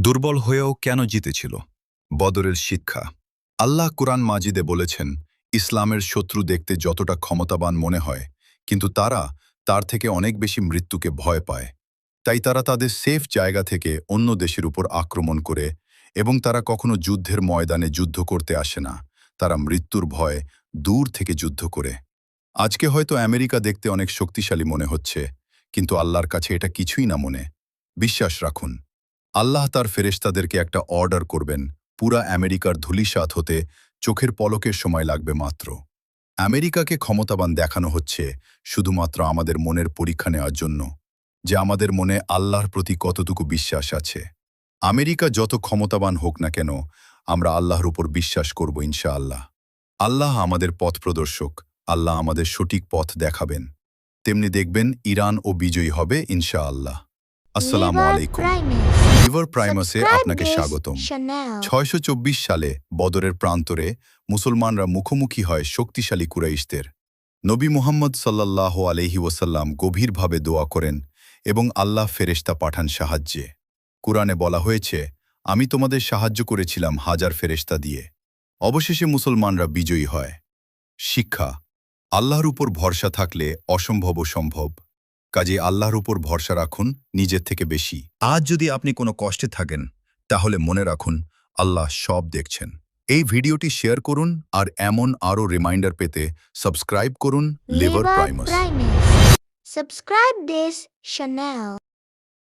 দুর্বল হয়েও কেন জিতেছিল? বদরের শিক্ষা। আল্লাহ কুরআন মাজিদে বলেছেন, ইসলামের শত্রু দেখতে যতটা ক্ষমতাবান মনে হয়, কিন্তু তারা তার থেকে অনেক বেশি মৃত্যুকে ভয় পায়। তাই তারা তাদের সেফ জায়গা থেকে অন্য দেশের উপর আক্রমণ করে, এবং তারা কখনো যুদ্ধের ময়দানে যুদ্ধ করতে আসে না। তারা মৃত্যুর ভয় দূর থেকে যুদ্ধ করে। আজকে হয়তো আমেরিকা দেখতে অনেক শক্তিশালী মনে হচ্ছে, কিন্তু আল্লাহর কাছে এটা কিছুই না। মনে বিশ্বাস রাখুন, আল্লাহ তার ফেরেশতাদেরকে একটা অর্ডার করবেন, পুরা আমেরিকার ধূলিসাৎ হতে চোখের পলকের সময় লাগবে মাত্র। আমেরিকাকে ক্ষমতাবান দেখানো হচ্ছে শুধুমাত্র আমাদের মনের পরীক্ষা নেওয়ার জন্য, যে আমাদের মনে আল্লাহর প্রতি কতটুকু বিশ্বাস আছে। আমেরিকা যত ক্ষমতাবান হোক না কেন, আমরা আল্লাহর উপর বিশ্বাস করব ইনশাআল্লাহ। আল্লাহ আমাদের পথ প্রদর্শক, আল্লাহ আমাদের সঠিক পথ দেখাবেন। তেমনি দেখবেন ইরান ও বিজয়ী হবে ইনশাআল্লাহ। আসসালামু Liver আলাইকুম। Primus. লিভার প্রাইমাসে Subscribe আপনাকে this স্বাগতম। channel. 624 সালে বদরের প্রান্তরে মুসলমানরা মুখোমুখি হয় শক্তিশালী কুরাইশদের। নবী মুহাম্মদ সাল্লাল্লাহু আলাইহি ওয়াসাল্লাম গভীরভাবে দোয়া করেন এবং আল্লাহ ফেরেশতা পাঠান সাহায্যে। কুরআনে বলা হয়েছে, আমি তোমাদের সাহায্য করেছিলাম হাজার ফেরেশতা দিয়ে। অবশেষে মুসলমানরা বিজয়ী হয়। শিক্ষা। আল্লাহর উপর ভরসা থাকলে অসম্ভবও সম্ভব। কাজেই আল্লাহর উপর ভরসা রাখুন নিজের থেকে বেশি। আজ যদি আপনি কোনো কষ্টে থাকেন, তাহলে মনে রাখুন আল্লাহ সব দেখছেন। এই ভিডিওটি শেয়ার করুন, আর এমন আরও রিমাইন্ডার পেতে সাবস্ক্রাইব করুন liver Liver Primus. Primus. Subscribe this channel.